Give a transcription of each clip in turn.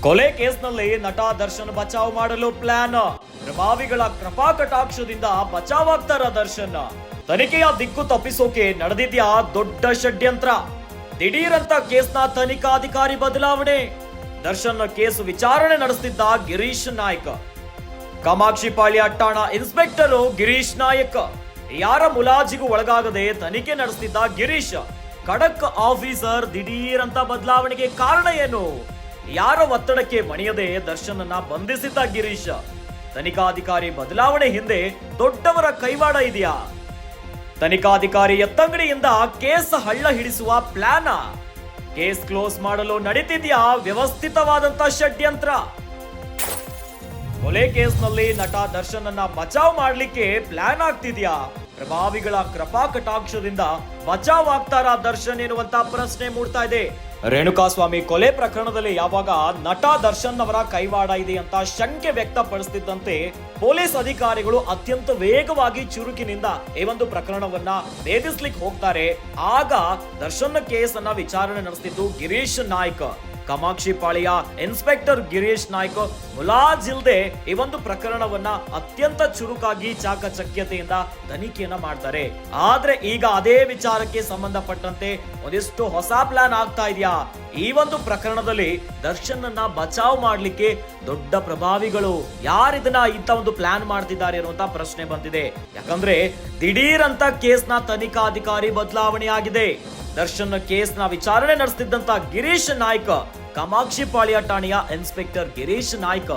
ಕೊಲೆ ಕೇಸ್ನಲ್ಲಿ ನಟ ದರ್ಶನ್ ಬಚಾವ್ ಮಾಡಲು ಪ್ಲಾನ್. ಪ್ರಭಾವಿಗಳ ಕೃಪಾ ಕಟಾಕ್ಷದಿಂದ ಬಚಾವ್ ಆಗ್ತಾರ ದರ್ಶನ್. ತನಿಖೆಯ ದಿಕ್ಕು ತಪ್ಪಿಸೋಕೆ ನಡೆದಿದ್ಯಾ ದೊಡ್ಡ ಷಡ್ಯಂತ್ರ. ದಿಢೀರಂತ ಕೇಸ್ನ ತನಿಖಾಧಿಕಾರಿ ಬದಲಾವಣೆ. ದರ್ಶನ್ ಕೇಸ್ ವಿಚಾರಣೆ ನಡೆಸುತ್ತಿದ್ದ ಗಿರೀಶ್ ನಾಯ್ಕ್. ಕಾಮಾಕ್ಷಿಪಾಳ್ಯ ಠಾಣಾ ಇನ್ಸ್ಪೆಕ್ಟರ್ ಗಿರೀಶ್ ನಾಯಕ್. ಯಾರ ಮುಲಾಜಿಗೂ ಒಳಗಾಗದೆ ತನಿಖೆ ನಡೆಸುತ್ತಿದ್ದ ಗಿರೀಶ್ ಖಡಕ್ ಆಫೀಸರ್ ದಿಢೀರಂತ ಬದಲಾವಣೆಗೆ ಕಾರಣ ಏನು? ಯಾರ ಒತ್ತಡಕ್ಕೆ ಮಣಿಯದೆ ದರ್ಶನನ್ನ ಬಂಧಿಸಿದ್ದ ಗಿರೀಶ್. ತನಿಖಾಧಿಕಾರಿ ಬದಲಾವಣೆ ಹಿಂದೆ ದೊಡ್ಡವರ ಕೈವಾಡ ಇದೆಯಾ? ತನಿಖಾಧಿಕಾರಿ ಎತ್ತಂಗಡಿಯಿಂದ ಕೇಸ್ ಹಳ್ಳ ಹಿಡಿಸುವ ಪ್ಲಾನ್. ಕೇಸ್ ಕ್ಲೋಸ್ ಮಾಡಲು ನಡೀತಿದ್ಯಾ ವ್ಯವಸ್ಥಿತವಾದಂತ ಷಡ್ಯಂತ್ರ? ಕೊಲೆ ಕೇಸ್ನಲ್ಲಿ ನಟ ದರ್ಶನ್ ಅನ್ನ ಬಚಾವ್ ಮಾಡ್ಲಿಕ್ಕೆ ಪ್ಲಾನ್ ಆಗ್ತಿದ್ಯಾ? ಪ್ರಭಾವಿಗಳ ಕೃಪಾ ಕಟಾಕ್ಷದಿಂದ ಬಚಾವ್ ಆಗ್ತಾರಾ ದರ್ಶನ್ ಎನ್ನುವಂತ ಪ್ರಶ್ನೆ ಮೂಡ್ತಾ ಇದೆ. ರೇಣುಕಾಸ್ವಾಮಿ ಕೊಲೆ ಪ್ರಕರಣದಲ್ಲಿ ಯಾವಾಗ ನಟ ದರ್ಶನ್ ಅವರ ಕೈವಾಡ ಇದೆ ಅಂತ ಶಂಕೆ ವ್ಯಕ್ತಪಡಿಸುತ್ತಿದ್ದಂತೆ ಪೊಲೀಸ್ ಅಧಿಕಾರಿಗಳು ಅತ್ಯಂತ ವೇಗವಾಗಿ ಚುರುಕಿನಿಂದ ಈ ಒಂದು ಪ್ರಕರಣವನ್ನ ಭೇದಿಸ್ಲಿಕ್ಕೆ ಹೋಗ್ತಾರೆ. ಆಗ ದರ್ಶನ್ ಕೇಸ್ ಅನ್ನ ವಿಚಾರಣೆ ನಡೆಸುತ್ತಿದ್ದು ಗಿರೀಶ್ ನಾಯ್ಕ್. ಕಾಮಾಕ್ಷಿಪಾಳ್ಯ ಇನ್ಸ್ಪೆಕ್ಟರ್ ಗಿರೀಶ್ ನಾಯ್ಕ್ ಮುಲಾಜಿಲ್ದೆ ಈ ಒಂದು ಪ್ರಕರಣವನ್ನ ಅತ್ಯಂತ ಚುರುಕಾಗಿ ಚಾಕಚಕ್ಯತೆಯಿಂದ ತನಿಖೆಯನ್ನ ಮಾಡ್ತಾರೆ. ಆದ್ರೆ ಈಗ ಅದೇ ವಿಚಾರಕ್ಕೆ ಸಂಬಂಧಪಟ್ಟಂತೆ ಒಂದಿಷ್ಟು ಹೊಸ ಪ್ಲಾನ್ ಆಗ್ತಾ ಇದೆಯಾ? ಈ ಒಂದು ಪ್ರಕರಣದಲ್ಲಿ ದರ್ಶನ್ ಅನ್ನ ಬಚಾವ್ ಮಾಡ್ಲಿಕ್ಕೆ ದೊಡ್ಡ ಪ್ರಭಾವಿಗಳು ಯಾರಿದನ್ನ ಇಂತ ಒಂದು ಪ್ಲಾನ್ ಮಾಡ್ತಿದ್ದಾರೆ ಅನ್ನುವಂತ ಪ್ರಶ್ನೆ ಬಂದಿದೆ. ಯಾಕಂದ್ರೆ ದಿಢೀರ್ ಅಂತ ಕೇಸ್ನ ತನಿಖಾಧಿಕಾರಿ ಬದಲಾವಣೆ ಆಗಿದೆ. ದರ್ಶನ್ ಕೇಸ್ನ ವಿಚಾರಣೆ ನಡೆಸುತ್ತಿದ್ದಂತ ಗಿರೀಶ್ ನಾಯ್ಕ್, ಕಾಮಾಕ್ಷಿಪಾಳ್ಯ ಠಾಣೆಯ ಇನ್ಸ್ಪೆಕ್ಟರ್ ಗಿರೀಶ್ ನಾಯ್ಕ್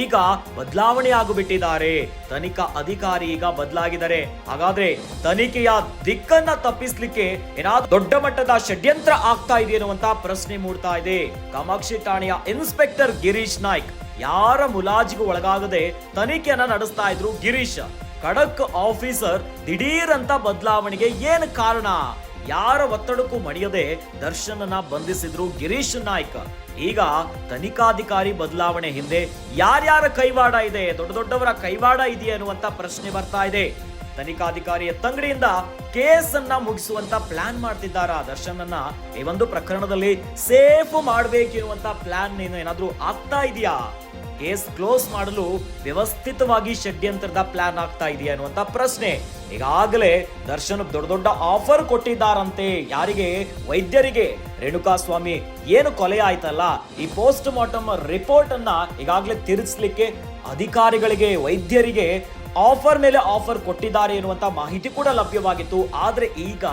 ಈಗ ಬದಲಾವಣೆ ಆಗಿಬಿಟ್ಟಿದ್ದಾರೆ. ತನಿಖಾ ಅಧಿಕಾರಿ ಈಗ ಬದಲಾಗಿದ್ದಾರೆ. ಹಾಗಾದ್ರೆ ತನಿಖೆಯ ದಿಕ್ಕನ್ನ ತಪ್ಪಿಸ್ಲಿಕ್ಕೆ ಏನಾದ್ರೂ ದೊಡ್ಡ ಮಟ್ಟದ ಷಡ್ಯಂತ್ರ ಆಗ್ತಾ ಇದೆ ಅನ್ನುವಂತ ಪ್ರಶ್ನೆ ಮೂಡ್ತಾ ಇದೆ. ಕಾಮಾಕ್ಷಿ ಠಾಣೆಯ ಇನ್ಸ್ಪೆಕ್ಟರ್ ಗಿರೀಶ್ ನಾಯ್ಕ್ ಯಾರ ಮುಲಾಜಿಗೂ ಒಳಗಾಗದೆ ತನಿಖೆಯನ್ನ ನಡೆಸ್ತಾ ಇದ್ರು ಗಿರೀಶ್. ಖಡಕ್ ಆಫೀಸರ್ ದಿಢೀರ್ ಅಂತ ಬದಲಾವಣೆಗೆ ಏನ್ ಕಾರಣ? ಯಾರ ಒತ್ತಡಕ್ಕೂ ಮಣಿಯದೆ ದರ್ಶನನ್ನ ಬಂಧಿಸಿದ್ರು ಗಿರೀಶ್ ನಾಯ್ಕ್. ಈಗ ತನಿಖಾಧಿಕಾರಿ ಬದಲಾವಣೆ ಹಿಂದೆ ಯಾರ್ಯಾರ ಕೈವಾಡ ಇದೆ? ದೊಡ್ಡ ದೊಡ್ಡವರ ಕೈವಾಡ ಇದೆಯಾ ಅನ್ನುವಂತ ಪ್ರಶ್ನೆ ಬರ್ತಾ ಇದೆ. ತನಿಖಾಧಿಕಾರಿ ಎತ್ತಂಗಡಿಯಿಂದ ಕೇಸ್ ಅನ್ನ ಮುಗಿಸುವಂತ ಪ್ಲಾನ್ ಮಾಡ್ತಿದ್ದಾರ ದರ್ಶನ್ ಅನ್ನ ಈ ಒಂದು ಪ್ರಕರಣದಲ್ಲಿ ಸೇಫ್ ಮಾಡ್ಬೇಕಿರುವಂತ ಪ್ಲಾನ್ ಏನಾದ್ರೂ ಆಗ್ತಾ ಇದೆಯಾ? ಕೇಸ್ ಕ್ಲೋಸ್ ಮಾಡಲು ವ್ಯವಸ್ಥಿತವಾಗಿ ಷಡ್ಯಂತ್ರದ ಪ್ಲಾನ್ ಆಗ್ತಾ ಇದೆಯಾ ಅನ್ನುವಂತ ಪ್ರಶ್ನೆ. ಈಗಾಗಲೇ ದರ್ಶನ್ ದೊಡ್ಡ ದೊಡ್ಡ ಆಫರ್ ಕೊಟ್ಟಿದ್ದಾರಂತೆ. ಯಾರಿಗೆ? ವೈದ್ಯರಿಗೆ. ರೇಣುಕಾಸ್ವಾಮಿ ಏನು ಕೊಲೆ ಆಯ್ತಲ್ಲ, ಈ ಪೋಸ್ಟ್ ಮಾರ್ಟಮ್ ರಿಪೋರ್ಟ್ ಅನ್ನ ಈಗಾಗಲೇ ತಿರುಗಿಸ್ಲಿಕ್ಕೆ ಅಧಿಕಾರಿಗಳಿಗೆ, ವೈದ್ಯರಿಗೆ ಆಫರ್ ಮೇಲೆ ಆಫರ್ ಕೊಟ್ಟಿದ್ದಾರೆ ಎನ್ನುವಂತ ಮಾಹಿತಿ ಕೂಡ ಲಭ್ಯವಾಗಿತ್ತು. ಆದ್ರೆ ಈಗ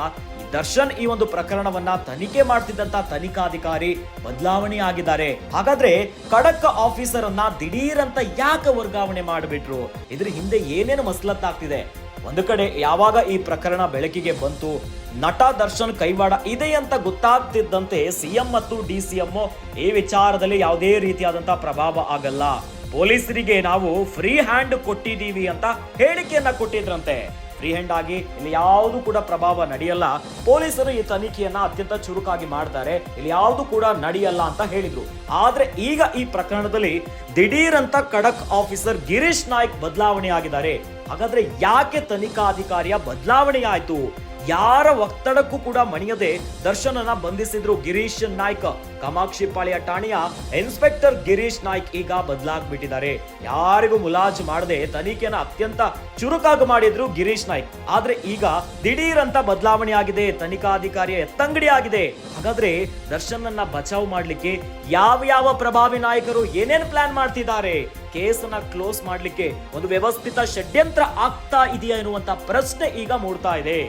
ದರ್ಶನ್ ಈ ಒಂದು ಪ್ರಕರಣವನ್ನ ತನಿಖೆ ಮಾಡ್ತಿದ್ದಂತ ತನಿಖಾಧಿಕಾರಿ ಬದಲಾವಣೆ ಆಗಿದ್ದಾರೆ. ಹಾಗಾದ್ರೆ ಖಡಕ್ ಆಫೀಸರ್ ಅನ್ನ ದಿಢೀರ್ ಅಂತ ಯಾಕೆ ವರ್ಗಾವಣೆ ಮಾಡಿಬಿಟ್ರು? ಇದ್ರ ಹಿಂದೆ ಏನೇನು ಮಸಲತ್ತಾಗ್ತಿದೆ? ಒಂದು ಕಡೆ ಯಾವಾಗ ಈ ಪ್ರಕರಣ ಬೆಳಕಿಗೆ ಬಂತು, ನಟ ದರ್ಶನ್ ಕೈವಾಡ ಇದೆ ಅಂತ ಗೊತ್ತಾಗ್ತಿದ್ದಂತೆ ಸಿಎಂ ಮತ್ತು ಡಿಸಿಎಂ ಈ ವಿಚಾರದಲ್ಲಿ ಯಾವುದೇ ರೀತಿಯಾದಂತಹ ಪ್ರಭಾವ ಆಗಲ್ಲ, ಪೊಲೀಸರಿಗೆ ನಾವು ಫ್ರೀ ಹ್ಯಾಂಡ್ ಕೊಟ್ಟಿದೀವಿ ಅಂತ ಹೇಳಿಕೆಯನ್ನ ಕೊಟ್ಟಿದ್ರಂತೆ. ಫ್ರೀ ಹ್ಯಾಂಡ್ ಆಗಿ ಇಲ್ಲಿ ಯಾವುದು ಕೂಡ ಪ್ರಭಾವ ನಡೆಯಲ್ಲ, ಪೊಲೀಸರು ಈ ತನಿಖೆಯನ್ನ ಅತ್ಯಂತ ಚುರುಕಾಗಿ ಮಾಡ್ತಾರೆ, ಇಲ್ಲಿ ಯಾವುದು ಕೂಡ ನಡೆಯಲ್ಲ ಅಂತ ಹೇಳಿದ್ರು. ಆದ್ರೆ ಈಗ ಈ ಪ್ರಕರಣದಲ್ಲಿ ದಿಢೀರ್ ಅಂತ ಖಡಕ್ ಆಫೀಸರ್ ಗಿರೀಶ್ ನಾಯ್ಕ್ ಬದಲಾವಣೆ ಆಗಿದ್ದಾರೆ. ಹಾಗಾದ್ರೆ ಯಾಕೆ ತನಿಖಾಧಿಕಾರಿಯ ಬದಲಾವಣೆ ಆಯ್ತು? ಯಾರ ಒತ್ತಡಕ್ಕೂ ಕೂಡ ಮಣಿಯದೆ ದರ್ಶನ್ ಅನ್ನ ಬಂಧಿಸಿದ್ರು ಗಿರೀಶ್ ನಾಯ್ಕ್. ಕಾಮಾಕ್ಷಿಪಾಳ್ಯ ಠಾಣೆಯ ಇನ್ಸ್ಪೆಕ್ಟರ್ ಗಿರೀಶ್ ನಾಯ್ಕ್ ಈಗ ಬದಲಾಗ್ಬಿಟ್ಟಿದ್ದಾರೆ. ಯಾರಿಗೂ ಮುಲಾಜು ಮಾಡದೆ ತನಿಖೆಯನ್ನ ಅತ್ಯಂತ ಚುರುಕಾಗಿ ಮಾಡಿದ್ರು ಗಿರೀಶ್ ನಾಯ್ಕ್. ಆದ್ರೆ ಈಗ ದಿಢೀರ್ ಅಂತ ಬದಲಾವಣೆ ಆಗಿದೆ, ತನಿಖಾಧಿಕಾರಿಯ ಎತ್ತಂಗಡಿ ಆಗಿದೆ. ಹಾಗಾದ್ರೆ ದರ್ಶನ್ ಅನ್ನ ಬಚಾವ್ ಮಾಡ್ಲಿಕ್ಕೆ ಯಾವ ಪ್ರಭಾವಿ ನಾಯಕರು ಏನೇನ್ ಪ್ಲಾನ್ ಮಾಡ್ತಿದ್ದಾರೆ? ಕೇಸನ್ನ ಕ್ಲೋಸ್ ಮಾಡ್ಲಿಕ್ಕೆ ಒಂದು ವ್ಯವಸ್ಥಿತ ಷಡ್ಯಂತ್ರ ಆಗ್ತಾ ಇದೆಯಾ ಎನ್ನುವಂತ ಪ್ರಶ್ನೆ ಈಗ ಮೂಡ್ತಾ ಇದೆ.